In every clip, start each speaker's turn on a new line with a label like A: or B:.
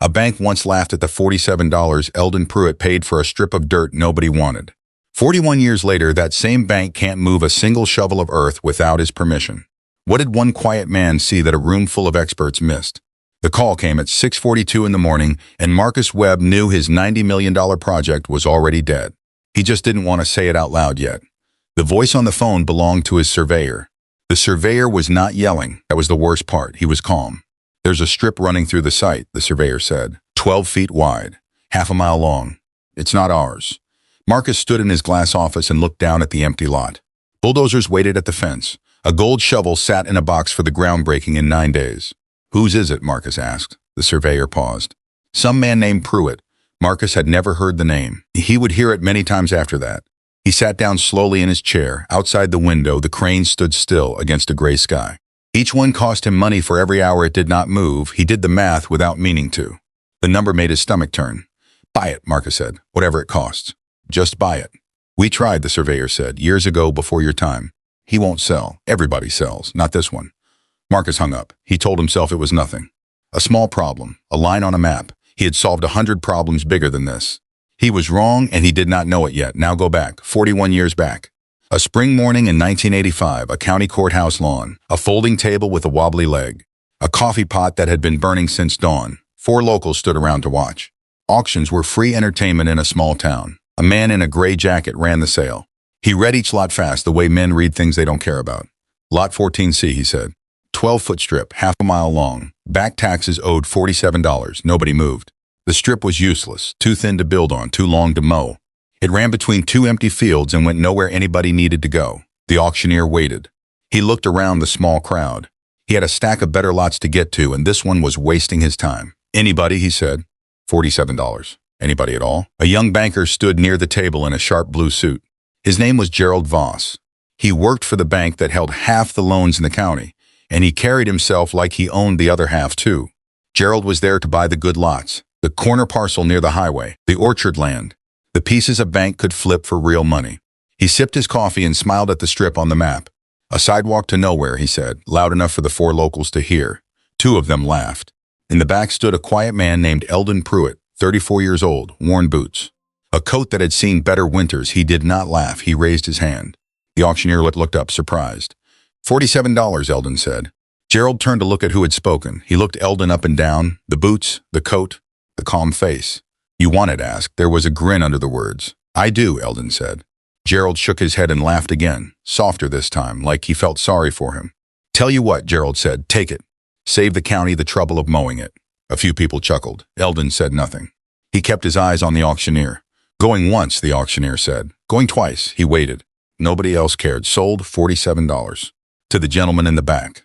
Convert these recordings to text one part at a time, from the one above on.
A: A bank once laughed at the $47 Eldon Pruitt paid for a strip of dirt nobody wanted. 41 years later, that same bank can't move a single shovel of earth without his permission. What did one quiet man see that a room full of experts missed? The call came at 6:42 in the morning, and Marcus Webb knew his $90 million project was already dead. He just didn't want to say it out loud yet. The voice on the phone belonged to his surveyor. The surveyor was not yelling. That was the worst part. He was calm. "There's a strip running through the site," the surveyor said. 12 feet wide, half a mile long. "It's not ours." Marcus stood in his glass office and looked down at the empty lot. Bulldozers waited at the fence. A gold shovel sat in a box for the groundbreaking in 9 days. "Whose is it?" Marcus asked. The surveyor paused. "Some man named Pruitt." Marcus had never heard the name. He would hear it many times after that. He sat down slowly in his chair. Outside the window, the crane stood still against a gray sky. Each one cost him money for every hour it did not move. He did the math without meaning to. The number made his stomach turn. "Buy it," Marcus said, "whatever it costs. Just buy it." "We tried," the surveyor said, "years ago before your time. He won't sell. Everybody sells, not this one." Marcus hung up. He told himself it was nothing. A small problem, a line on a map. He had solved 100 problems bigger than this. He was wrong, and he did not know it yet. Now go back, 41 years back. A spring morning in 1985, a county courthouse lawn, a folding table with a wobbly leg, a coffee pot that had been burning since dawn. 4 locals stood around to watch. Auctions were free entertainment in a small town. A man in a gray jacket ran the sale. He read each lot fast, the way men read things they don't care about. "Lot 14C, he said. 12-foot strip, half a mile long. Back taxes owed $47. Nobody moved. The strip was useless, too thin to build on, too long to mow. It ran between 2 empty fields and went nowhere anybody needed to go." The auctioneer waited. He looked around the small crowd. He had a stack of better lots to get to, and this one was wasting his time. "Anybody," he said. $47. "Anybody at all?" A young banker stood near the table in a sharp blue suit. His name was Gerald Voss. He worked for the bank that held half the loans in the county, and he carried himself like he owned the other half too. Gerald was there to buy the good lots, the corner parcel near the highway, the orchard land, the pieces a bank could flip for real money. He sipped his coffee and smiled at the strip on the map. "A sidewalk to nowhere," he said, loud enough for the 4 locals to hear. 2 of them laughed. In the back stood a quiet man named Eldon Pruitt, 34 years old, worn boots. A coat that had seen better winters. He did not laugh. He raised his hand. The auctioneer looked up, surprised. $47, Eldon said. Gerald turned to look at who had spoken. He looked Eldon up and down, the boots, the coat, the calm face. "You want it?" asked. There was a grin under the words. "I do," Eldon said. Gerald shook his head and laughed again, softer this time, like he felt sorry for him. "Tell you what," Gerald said, "take it. Save the county the trouble of mowing it." A few people chuckled. Eldon said nothing. He kept his eyes on the auctioneer. "Going once," the auctioneer said. "Going twice." He waited. Nobody else cared. "Sold $47. To the gentleman in the back."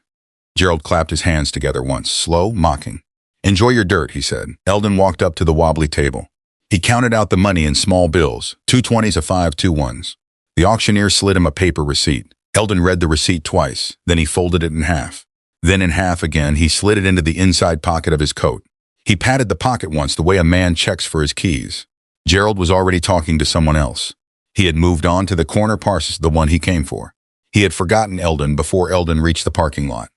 A: Gerald clapped his hands together once, slow, mocking. "Enjoy your dirt," he said. Eldon walked up to the wobbly table. He counted out the money in small bills, 2 20s, a 5, 2 1s. The auctioneer slid him a paper receipt. Eldon read the receipt twice, then he folded it in half. Then in half again, he slid it into the inside pocket of his coat. He patted the pocket once, the way a man checks for his keys. Gerald was already talking to someone else. He had moved on to the corner parcel, the one he came for. He had forgotten Eldon before Eldon reached the parking lot.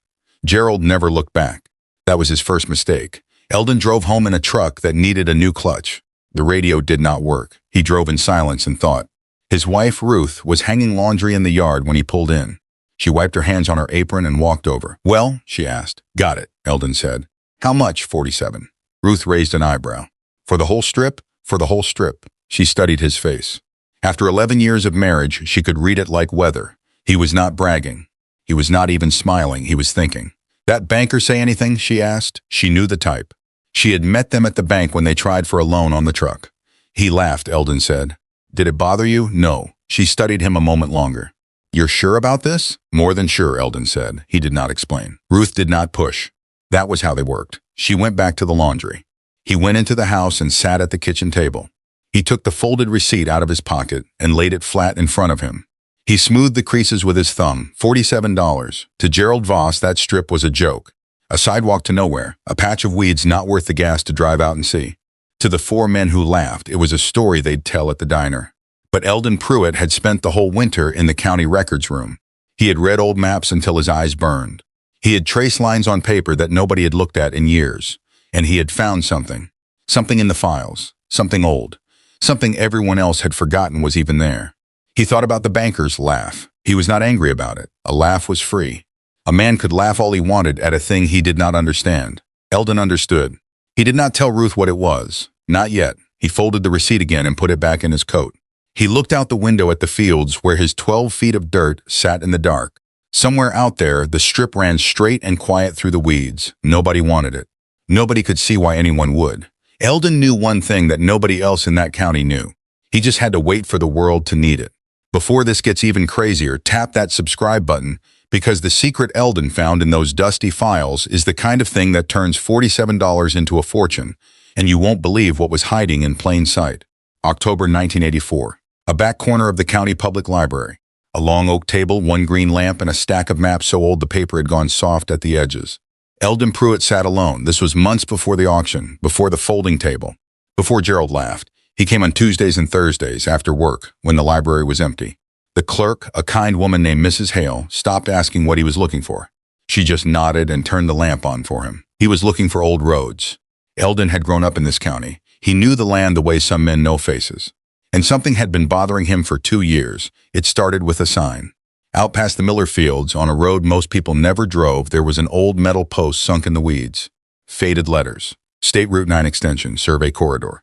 A: Gerald never looked back. That was his first mistake. Eldon drove home in a truck that needed a new clutch. The radio did not work. He drove in silence and thought. His wife, Ruth, was hanging laundry in the yard when he pulled in. She wiped her hands on her apron and walked over. "Well?" she asked. "Got it," Eldon said. "How much?" 47. Ruth raised an eyebrow. "For the whole strip?" "For the whole strip." She studied his face. After 11 years of marriage, she could read it like weather. He was not bragging. He was not even smiling. He was thinking. "That banker say anything?" she asked. She knew the type. She had met them at the bank when they tried for a loan on the truck. He laughed, Eldon said. "Did it bother you?" "No." She studied him a moment longer. "You're sure about this?" "More than sure," Eldon said. He did not explain. Ruth did not push. That was how they worked. She went back to the laundry. He went into the house and sat at the kitchen table. He took the folded receipt out of his pocket and laid it flat in front of him. He smoothed the creases with his thumb. $47. To Gerald Voss, that strip was a joke. A sidewalk to nowhere, a patch of weeds not worth the gas to drive out and see. To the 4 men who laughed, it was a story they'd tell at the diner. But Eldon Pruitt had spent the whole winter in the county records room. He had read old maps until his eyes burned. He had traced lines on paper that nobody had looked at in years. And he had found something. Something in the files. Something old. Something everyone else had forgotten was even there. He thought about the banker's laugh. He was not angry about it. A laugh was free. A man could laugh all he wanted at a thing he did not understand. Eldon understood. He did not tell Ruth what it was. Not yet. He folded the receipt again and put it back in his coat. He looked out the window at the fields where his 12 feet of dirt sat in the dark. Somewhere out there, the strip ran straight and quiet through the weeds. Nobody wanted it. Nobody could see why anyone would. Eldon knew one thing that nobody else in that county knew. He just had to wait for the world to need it. Before this gets even crazier, tap that subscribe button, because the secret Eldon found in those dusty files is the kind of thing that turns $47 into a fortune, and you won't believe what was hiding in plain sight. October 1984. A back corner of the county public library. A long oak table, one green lamp, and a stack of maps so old the paper had gone soft at the edges. Eldon Pruitt sat alone. This was months before the auction, before the folding table, before Gerald laughed. He came on Tuesdays and Thursdays after work, when the library was empty. The clerk, a kind woman named Mrs. Hale, stopped asking what he was looking for. She just nodded and turned the lamp on for him. He was looking for old roads. Eldon had grown up in this county. He knew the land the way some men know faces. And something had been bothering him for 2 years. It started with a sign. Out past the Miller Fields, on a road most people never drove, there was an old metal post sunk in the weeds. Faded letters. State Route 9 extension, survey corridor.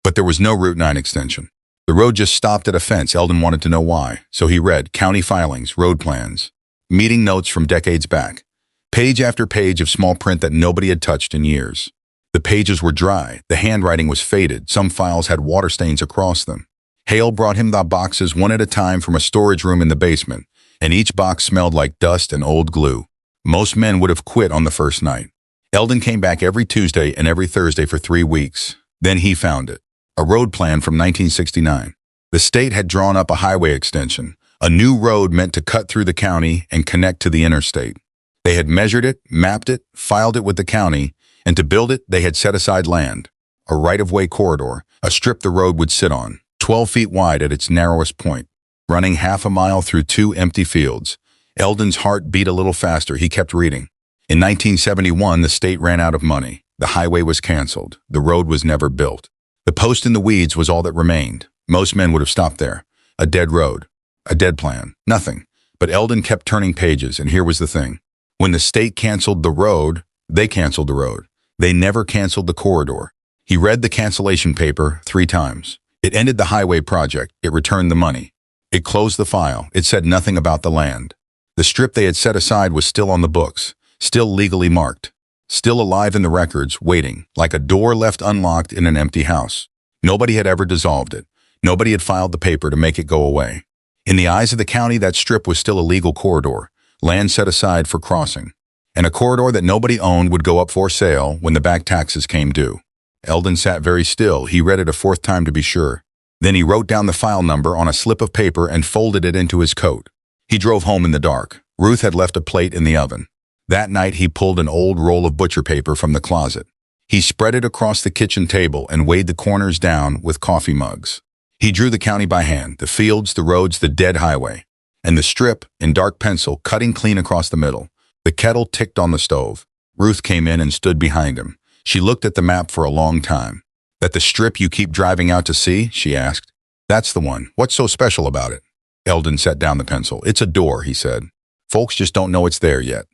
A: But there was no Route 9 extension. The road just stopped at a fence. Eldon wanted to know why, so he read county filings, road plans, meeting notes from decades back. Page after page of small print that nobody had touched in years. The pages were dry, the handwriting was faded, some files had water stains across them. Hale brought him the boxes one at a time from a storage room in the basement, and each box smelled like dust and old glue. Most men would have quit on the first night. Eldon came back every Tuesday and every Thursday for 3 weeks. Then he found it. A road plan from 1969. The state had drawn up a highway extension, a new road meant to cut through the county and connect to the interstate. They had measured it, mapped it, filed it with the county, and to build it, they had set aside land. A right-of-way corridor, a strip the road would sit on, 12 feet wide at its narrowest point, running half a mile through 2 empty fields. Eldon's heart beat a little faster. He kept reading. In 1971, the state ran out of money. The highway was canceled. The road was never built. The post in the weeds was all that remained. Most men would have stopped there. A dead road. A dead plan. Nothing. But Eldon kept turning pages, and here was the thing. When the state canceled the road, they canceled the road. They never canceled the corridor. He read the cancellation paper 3 times. It ended the highway project. It returned the money. It closed the file. It said nothing about the land. The strip they had set aside was still on the books, still legally marked, still alive in the records, waiting, like a door left unlocked in an empty house. Nobody had ever dissolved it. Nobody had filed the paper to make it go away. In the eyes of the county, that strip was still a legal corridor, land set aside for crossing. And a corridor that nobody owned would go up for sale when the back taxes came due. Eldon sat very still. He read it a 4th time to be sure. Then he wrote down the file number on a slip of paper and folded it into his coat. He drove home in the dark. Ruth had left a plate in the oven. That night he pulled an old roll of butcher paper from the closet. He spread it across the kitchen table and weighed the corners down with coffee mugs. He drew the county by hand, the fields, the roads, the dead highway, and the strip, in dark pencil, cutting clean across the middle. The kettle ticked on the stove. Ruth came in and stood behind him. She looked at the map for a long time. "That the strip you keep driving out to see?" she asked. "That's the one. What's so special about it?" Eldon set down the pencil. "It's a door," he said. "Folks just don't know it's there yet."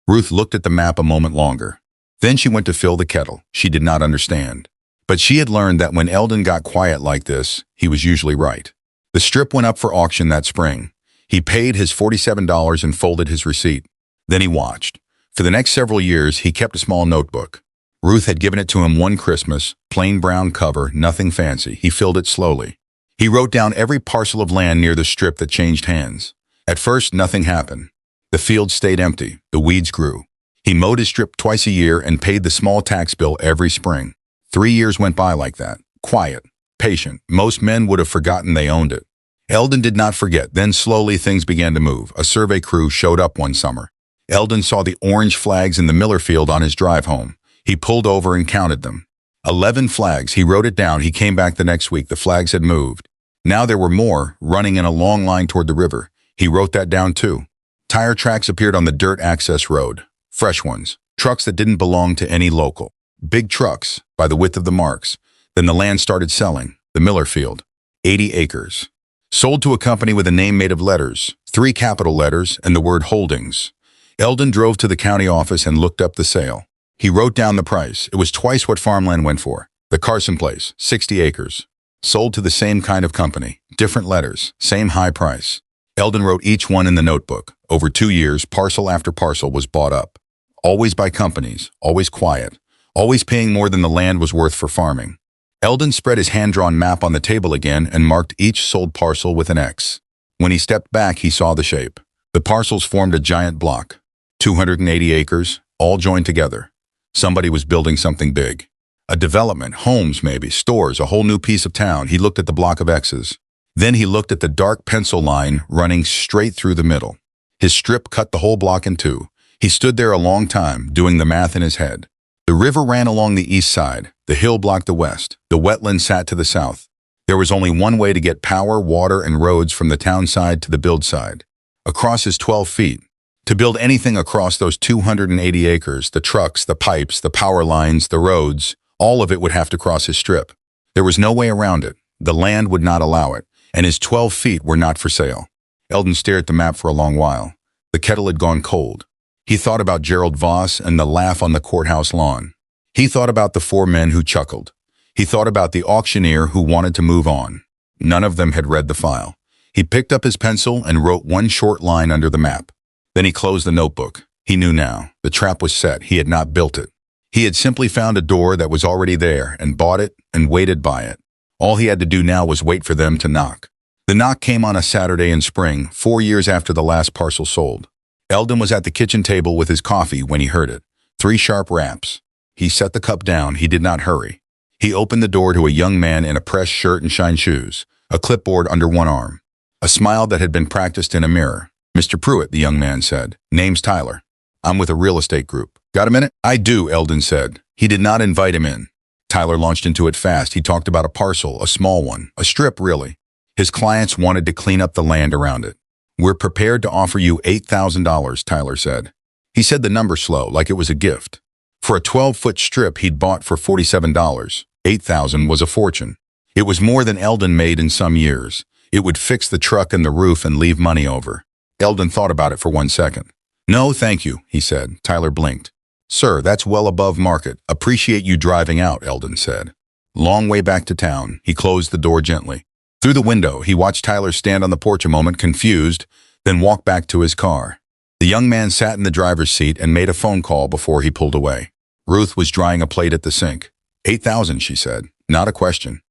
A: Ruth looked at the map a moment longer. Then she went to fill the kettle. She did not understand. But she had learned that when Eldon got quiet like this, he was usually right. The strip went up for auction that spring. He paid his $47 and folded his receipt. Then he watched. For the next several years, he kept a small notebook. Ruth had given it to him one Christmas, plain brown cover, nothing fancy. He filled it slowly. He wrote down every parcel of land near the strip that changed hands. At first, nothing happened. The field stayed empty. The weeds grew. He mowed his strip twice a year and paid the small tax bill every spring. 3 years went by like that. Quiet. Patient. Most men would have forgotten they owned it. Eldon did not forget. Then slowly things began to move. A survey crew showed up one summer. Eldon saw the orange flags in the Miller field on his drive home. He pulled over and counted them. 11 flags. He wrote it down. He came back the next week. The flags had moved. Now there were more, running in a long line toward the river. He wrote that down too. Tire tracks appeared on the dirt access road. Fresh ones. Trucks that didn't belong to any local. Big trucks, by the width of the marks. Then the land started selling. The Miller Field. 80 acres. Sold to a company with a name made of letters, 3 capital letters, and the word Holdings. Eldon drove to the county office and looked up the sale. He wrote down the price. It was twice what farmland went for. The Carson Place, 60 acres. Sold to the same kind of company. Different letters, same high price. Eldon wrote each one in the notebook. Over 2 years, parcel after parcel was bought up. Always by companies, always quiet, always paying more than the land was worth for farming. Eldon spread his hand-drawn map on the table again and marked each sold parcel with an X. When he stepped back, he saw the shape. The parcels formed a giant block. 280 acres, all joined together. Somebody was building something big. A development, homes maybe, stores, a whole new piece of town. He looked at the block of X's. Then he looked at the dark pencil line running straight through the middle. His strip cut the whole block in two. He stood there a long time, doing the math in his head. The river ran along the east side. The hill blocked the west. The wetland sat to the south. There was only one way to get power, water, and roads from the town side to the build side. Across is 12 feet. To build anything across those 280 acres, the trucks, the pipes, the power lines, the roads, all of it would have to cross his strip. There was no way around it. The land would not allow it, and his 12 feet were not for sale. Eldon stared at the map for a long while. The kettle had gone cold. He thought about Gerald Voss and the laugh on the courthouse lawn. He thought about the 4 men who chuckled. He thought about the auctioneer who wanted to move on. None of them had read the file. He picked up his pencil and wrote one short line under the map. Then he closed the notebook. He knew now. The trap was set. He had not built it. He had simply found a door that was already there and bought it and waited by it. All he had to do now was wait for them to knock. The knock came on a Saturday in spring, 4 years after the last parcel sold. Eldon was at the kitchen table with his coffee when he heard it. 3 sharp raps. He set the cup down. He did not hurry. He opened the door to a young man in a pressed shirt and shine shoes, a clipboard under one arm, a smile that had been practiced in a mirror. "Mr. Pruitt," the young man said. "Name's Tyler. I'm with a real estate group. Got a minute?" "I do," Eldon said. He did not invite him in. Tyler launched into it fast. He talked about a parcel, a small one, a strip really. His clients wanted to clean up the land around it. "We're prepared to offer you $8,000, Tyler said. He said the number slow, like it was a gift. For a 12-foot strip he'd bought for $47. $8,000 was a fortune. It was more than Eldon made in some years. It would fix the truck and the roof and leave money over. Eldon thought about it for 1 second. "No, thank you," he said. Tyler blinked. "Sir, that's well above market. Appreciate you driving out," Eldon said. Long way back to town. He closed the door gently. Through the window, he watched Tyler stand on the porch a moment, confused, then walk back to his car. The young man sat in the driver's seat and made a phone call before he pulled away. Ruth was drying a plate at the sink. "8,000, she said. Not a question.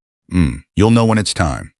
A: You'll know when it's time."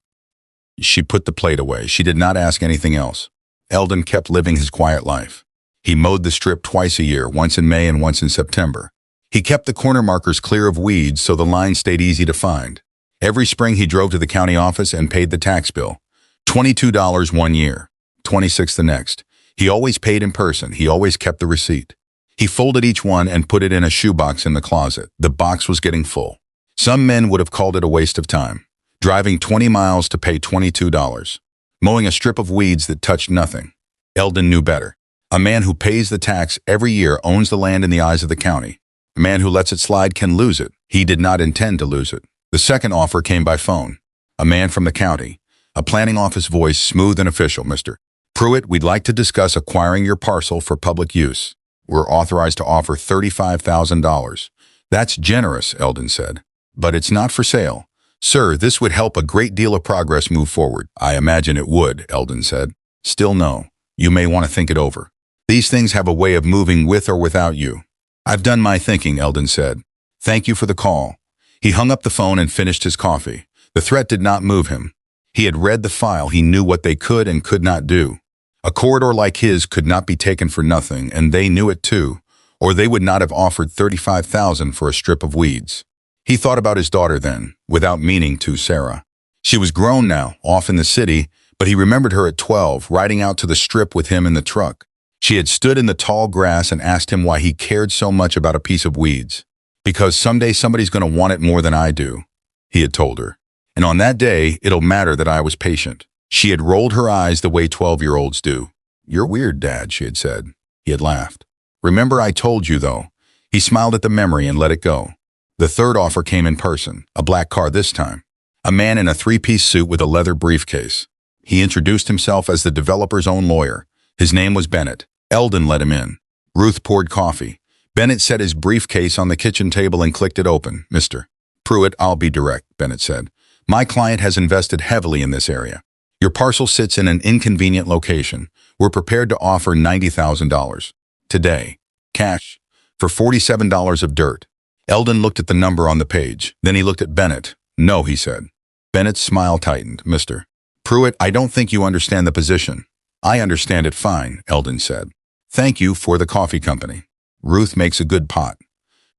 A: She put the plate away. She did not ask anything else. Eldon kept living his quiet life. He mowed the strip twice a year, once in May and once in September. He kept the corner markers clear of weeds so the line stayed easy to find. Every spring he drove to the county office and paid the tax bill. $22 one year, $26 the next. He always paid in person. He always kept the receipt. He folded each one and put it in a shoebox in the closet. The box was getting full. Some men would have called it a waste of time. Driving 20 miles to pay $22. Mowing a strip of weeds that touched nothing. Eldon knew better. A man who pays the tax every year owns the land in the eyes of the county. A man who lets it slide can lose it. He did not intend to lose it. The second offer came by phone. A man from the county. A planning office voice, smooth and official. "Mr. Pruitt, we'd like to discuss acquiring your parcel for public use. We're authorized to offer $35,000. "That's generous," Eldon said. "But it's not for sale. Sir, this would help a great deal of progress move forward." "I imagine it would," Eldon said. "Still no. You may want to think it over. These things have a way of moving with or without you." "I've done my thinking," Eldon said. "Thank you for the call." He hung up the phone and finished his coffee. The threat did not move him. He had read the file. He knew what they could and could not do. A corridor like his could not be taken for nothing, and they knew it too, or they would not have offered $35,000 for a strip of weeds. He thought about his daughter then, without meaning to, Sarah. She was grown now, off in the city, but he remembered her at 12, riding out to the strip with him in the truck. She had stood in the tall grass and asked him why he cared so much about a piece of weeds. "Because someday somebody's going to want it more than I do," he had told her. "And on that day, it'll matter that I was patient." She had rolled her eyes the way 12-year-olds do. "You're weird, Dad," she had said. He had laughed. "Remember I told you, though." He smiled at the memory and let it go. The third offer came in person, a black car this time. A man in a three-piece suit with a leather briefcase. He introduced himself as the developer's own lawyer. His name was Bennett. Eldon let him in. Ruth poured coffee. Bennett set his briefcase on the kitchen table and clicked it open. Mr. Pruitt, I'll be direct, Bennett said. My client has invested heavily in this area. Your parcel sits in an inconvenient location. We're prepared to offer $90,000. Today. Cash. For $47 of dirt. Eldon looked at the number on the page. Then he looked at Bennett. No, he said. Bennett's smile tightened. Mr. Pruitt, I don't think you understand the position. I understand it fine, Eldon said. Thank you for the coffee company. Ruth makes a good pot.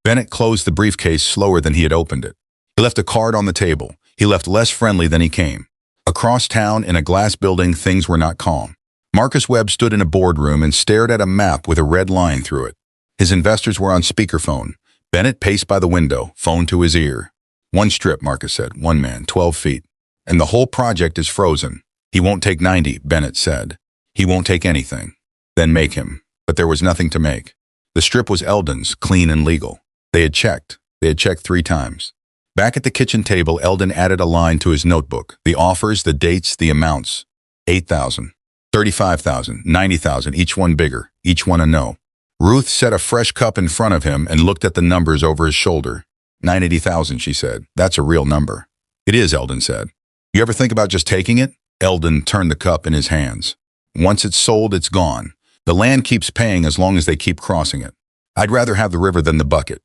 A: Bennett closed the briefcase slower than he had opened it. He left a card on the table. He left less friendly than he came. Across town, in a glass building, things were not calm. Marcus Webb stood in a boardroom and stared at a map with a red line through it. His investors were on speakerphone. Bennett paced by the window, phone to his ear. One strip, Marcus said. One man, 12 feet. And the whole project is frozen. He won't take 90, Bennett said. He won't take anything. Then make him. But there was nothing to make. The strip was Eldon's, clean and legal. They had checked. They had checked 3 times. Back at the kitchen table, Eldon added a line to his notebook. The offers, the dates, the amounts. 8,000, 35,000, 90,000, each one bigger, each one a no. Ruth set a fresh cup in front of him and looked at the numbers over his shoulder. 980,000, she said. That's a real number. It is, Eldon said. You ever think about just taking it? Eldon turned the cup in his hands. Once it's sold, it's gone. The land keeps paying as long as they keep crossing it. I'd rather have the river than the bucket.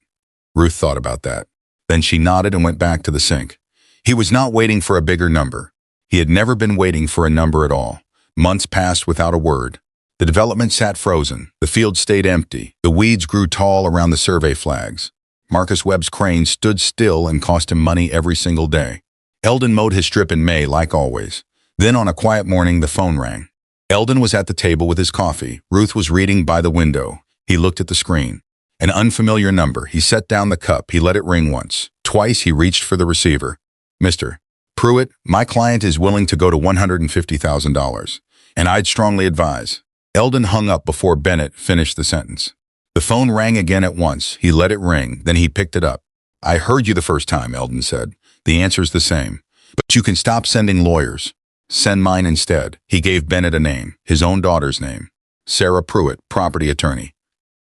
A: Ruth thought about that. Then she nodded and went back to the sink. He was not waiting for a bigger number. He had never been waiting for a number at all. Months passed without a word. The development sat frozen. The field stayed empty. The weeds grew tall around the survey flags. Marcus Webb's crane stood still and cost him money every single day. Eldon mowed his strip in May, like always. Then on a quiet morning, the phone rang. Eldon was at the table with his coffee. Ruth was reading by the window. He looked at the screen. An unfamiliar number. He set down the cup. He let it ring once. Twice he reached for the receiver. Mr. Pruitt, my client is willing to go to $150,000, and I'd strongly advise. Eldon hung up before Bennett finished the sentence. The phone rang again at once. He let it ring. Then he picked it up. I heard you the first time, Eldon said. The answer's the same. But you can stop sending lawyers. Send mine instead. He gave Bennett a name, his own daughter's name. Sarah Pruitt, property attorney.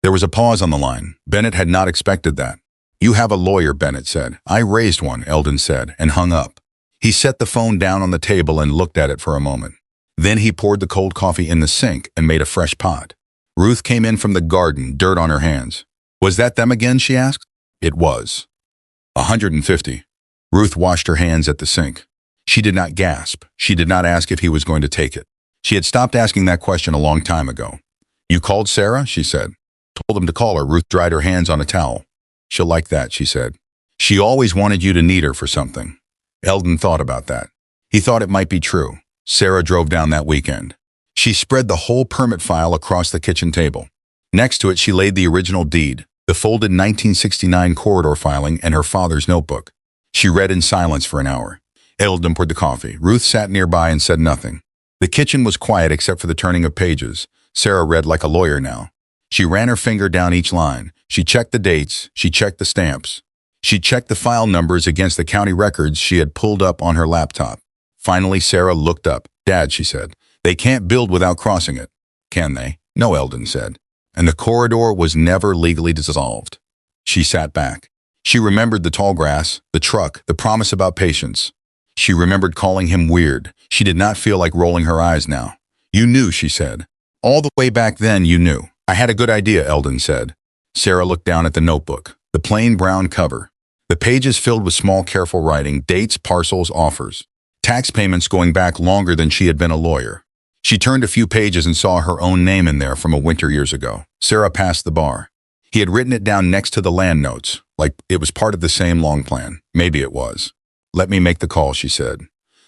A: There was a pause on the line. Bennett had not expected that. You have a lawyer, Bennett said. I raised one, Eldon said, and hung up. He set the phone down on the table and looked at it for a moment. Then he poured the cold coffee in the sink and made a fresh pot. Ruth came in from the garden, dirt on her hands. Was that them again, she asked. It was. 150. Ruth washed her hands at the sink. She did not gasp. She did not ask if he was going to take it. She had stopped asking that question a long time ago. You called Sarah? She said. Told them to call her. Ruth dried her hands on a towel. She'll like that, she said. She always wanted you to need her for something. Eldon thought about that. He thought it might be true. Sarah drove down that weekend. She spread the whole permit file across the kitchen table. Next to it, she laid the original deed, the folded 1969 corridor filing, and her father's notebook. She read in silence for an hour. Eldon poured the coffee. Ruth sat nearby and said nothing. The kitchen was quiet except for the turning of pages. Sarah read like a lawyer now. She ran her finger down each line. She checked the dates. She checked the stamps. She checked the file numbers against the county records she had pulled up on her laptop. Finally, Sarah looked up. Dad, she said, they can't build without crossing it. Can they? No, Eldon said. And the corridor was never legally dissolved. She sat back. She remembered the tall grass, the truck, the promise about patience. She remembered calling him weird. She did not feel like rolling her eyes now. You knew, she said. All the way back then, you knew. I had a good idea, Eldon said. Sarah looked down at the notebook, the plain brown cover. The pages filled with small, careful writing, dates, parcels, offers. Tax payments going back longer than she had been a lawyer. She turned a few pages and saw her own name in there from a winter years ago. Sarah passed the bar. He had written it down next to the land notes, like it was part of the same long plan. Maybe it was. Let me make the call, she said.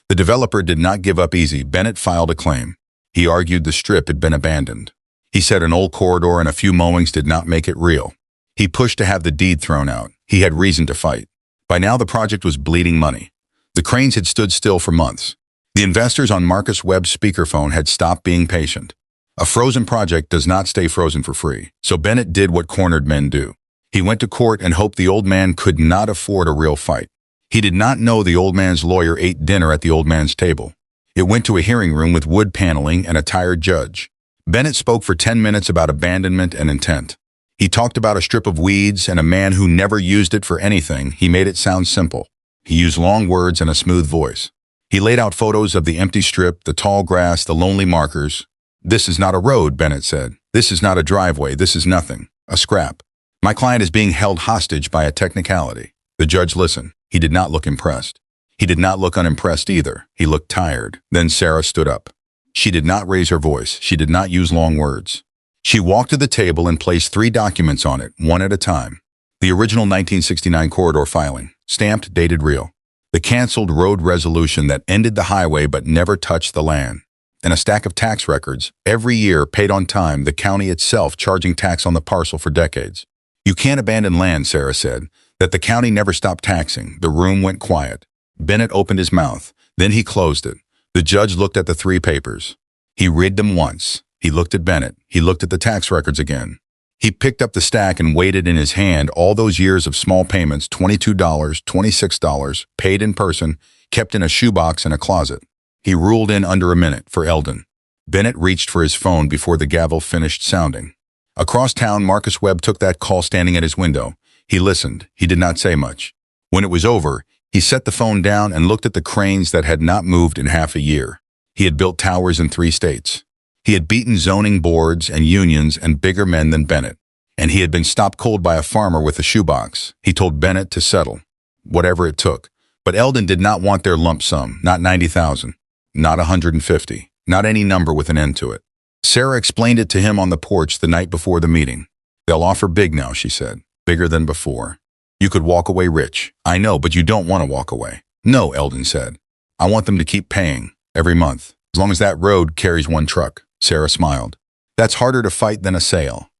A: The developer did not give up easy. Bennett filed a claim. He argued the strip had been abandoned. He said an old corridor and a few mowings did not make it real. He pushed to have the deed thrown out. He had reason to fight. By now the project was bleeding money. The cranes had stood still for months. The investors on Marcus Webb's speakerphone had stopped being patient. A frozen project does not stay frozen for free, so Bennett did what cornered men do. He went to court and hoped the old man could not afford a real fight. He did not know the old man's lawyer ate dinner at the old man's table. It went to a hearing room with wood paneling and a tired judge. Bennett spoke for 10 minutes about abandonment and intent. He talked about a strip of weeds and a man who never used it for anything. He made it sound simple. He used long words and a smooth voice. He laid out photos of the empty strip, the tall grass, the lonely markers. "This is not a road," Bennett said. "This is not a driveway. This is nothing. A scrap. My client is being held hostage by a technicality." The judge listened. He did not look impressed. He did not look unimpressed either. He looked tired. Then Sarah stood up. She did not raise her voice. She did not use long words. She walked to the table and placed 3 documents on it, one at a time. The original 1969 corridor filing, stamped, dated, real. The canceled road resolution that ended the highway but never touched the land. And a stack of tax records, every year paid on time, the county itself charging tax on the parcel for decades. "You can't abandon land," Sarah said. "That the county never stopped taxing." The room went quiet. Bennett opened his mouth. Then he closed it. The judge looked at the 3 papers. He read them once. He looked at Bennett. He looked at the tax records again. He picked up the stack and weighed it in his hand, all those years of small payments, $22, $26, paid in person, kept in a shoebox in a closet. He ruled in under a minute for Eldon. Bennett reached for his phone before the gavel finished sounding. Across town, Marcus Webb took that call standing at his window. He listened. He did not say much. When it was over, he set the phone down and looked at the cranes that had not moved in half a year. He had built towers in 3 states. He had beaten zoning boards and unions and bigger men than Bennett. And he had been stopped cold by a farmer with a shoebox. He told Bennett to settle, whatever it took. But Eldon did not want their lump sum, not $90,000, not $150, not any number with an end to it. Sarah explained it to him on the porch the night before the meeting. "They'll offer big now," she said, "bigger than before. You could walk away rich." "I know, but you don't want to walk away." "No," Eldon said. "I want them to keep paying, every month, as long as that road carries 1 truck. Sarah smiled. "That's harder to fight than a sale."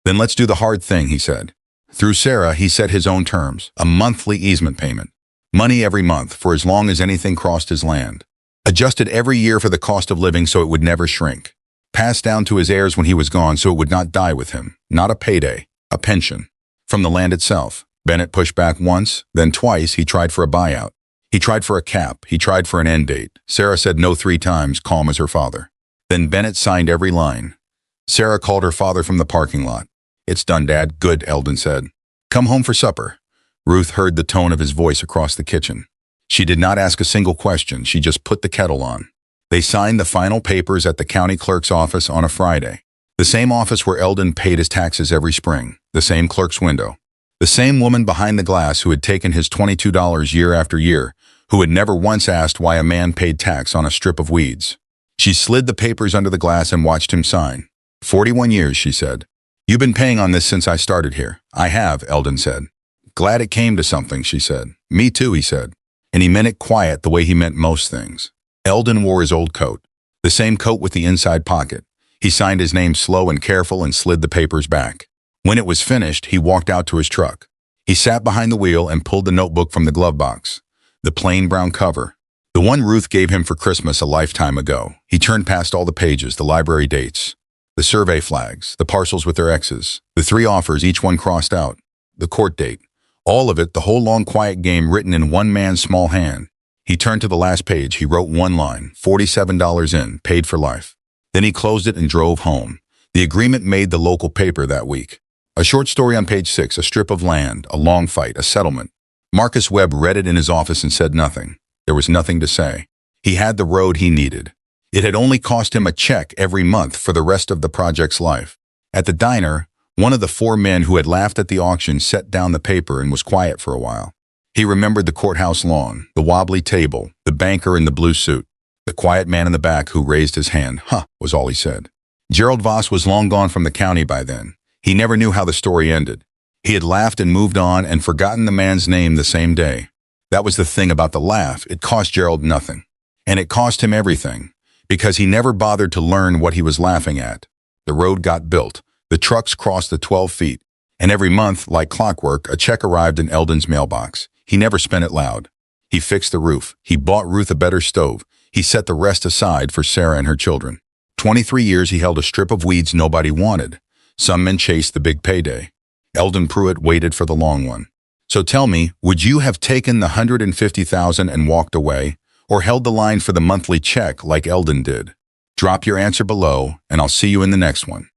A: "Then let's do the hard thing," he said. Through Sarah, he set his own terms, a monthly easement payment. Money every month for as long as anything crossed his land. Adjusted every year for the cost of living so it would never shrink. Passed down to his heirs when he was gone so it would not die with him. Not a payday, a pension. From the land itself. Bennett pushed back once, then twice he tried for a buyout. He tried for a cap. He tried for an end date. Sarah said no 3 times, calm as her father. Then Bennett signed every line. Sarah called her father from the parking lot. "It's done, Dad." "Good," Eldon said. "Come home for supper." Ruth heard the tone of his voice across the kitchen. She did not ask a single question. She just put the kettle on. They signed the final papers at the county clerk's office on a Friday. The same office where Eldon paid his taxes every spring. The same clerk's window. The same woman behind the glass who had taken his $22 year after year, who had never once asked why a man paid tax on a strip of weeds. She slid the papers under the glass and watched him sign. 41 years, she said. "You've been paying on this since I started here." "I have," Eldon said. "Glad it came to something," she said. "Me too," he said. And he meant it quiet the way he meant most things. Eldon wore his old coat, the same coat with the inside pocket. He signed his name slow and careful and slid the papers back. When it was finished, he walked out to his truck. He sat behind the wheel and pulled the notebook from the glove box. The plain brown cover. The one Ruth gave him for Christmas a lifetime ago. He turned past all the pages, the library dates, the survey flags, the parcels with their X's, the 3 offers, each one crossed out, the court date. All of it, the whole long quiet game written in one man's small hand. He turned to the last page. He wrote one line, $47 in, paid for life. Then he closed it and drove home. The agreement made the local paper that week. A short story on page 6, a strip of land, a long fight, a settlement. Marcus Webb read it in his office and said nothing. There was nothing to say. He had the road he needed. It had only cost him a check every month for the rest of the project's life. At the diner, one of the 4 men who had laughed at the auction set down the paper and was quiet for a while. He remembered the courthouse lawn, the wobbly table, the banker in the blue suit, the quiet man in the back who raised his hand. "Huh," was all he said. Gerald Voss was long gone from the county by then. He never knew how the story ended. He had laughed and moved on and forgotten the man's name the same day. That was the thing about the laugh. It cost Gerald nothing. And it cost him everything, because he never bothered to learn what he was laughing at. The road got built. The trucks crossed the 12 feet. And every month, like clockwork, a check arrived in Eldon's mailbox. He never spent it loud. He fixed the roof. He bought Ruth a better stove. He set the rest aside for Sarah and her children. 23 years he held a strip of weeds nobody wanted. Some men chased the big payday. Eldon Pruitt waited for the long one. So tell me, would you have taken the $150,000 and walked away, or held the line for the monthly check like Eldon did? Drop your answer below, and I'll see you in the next one.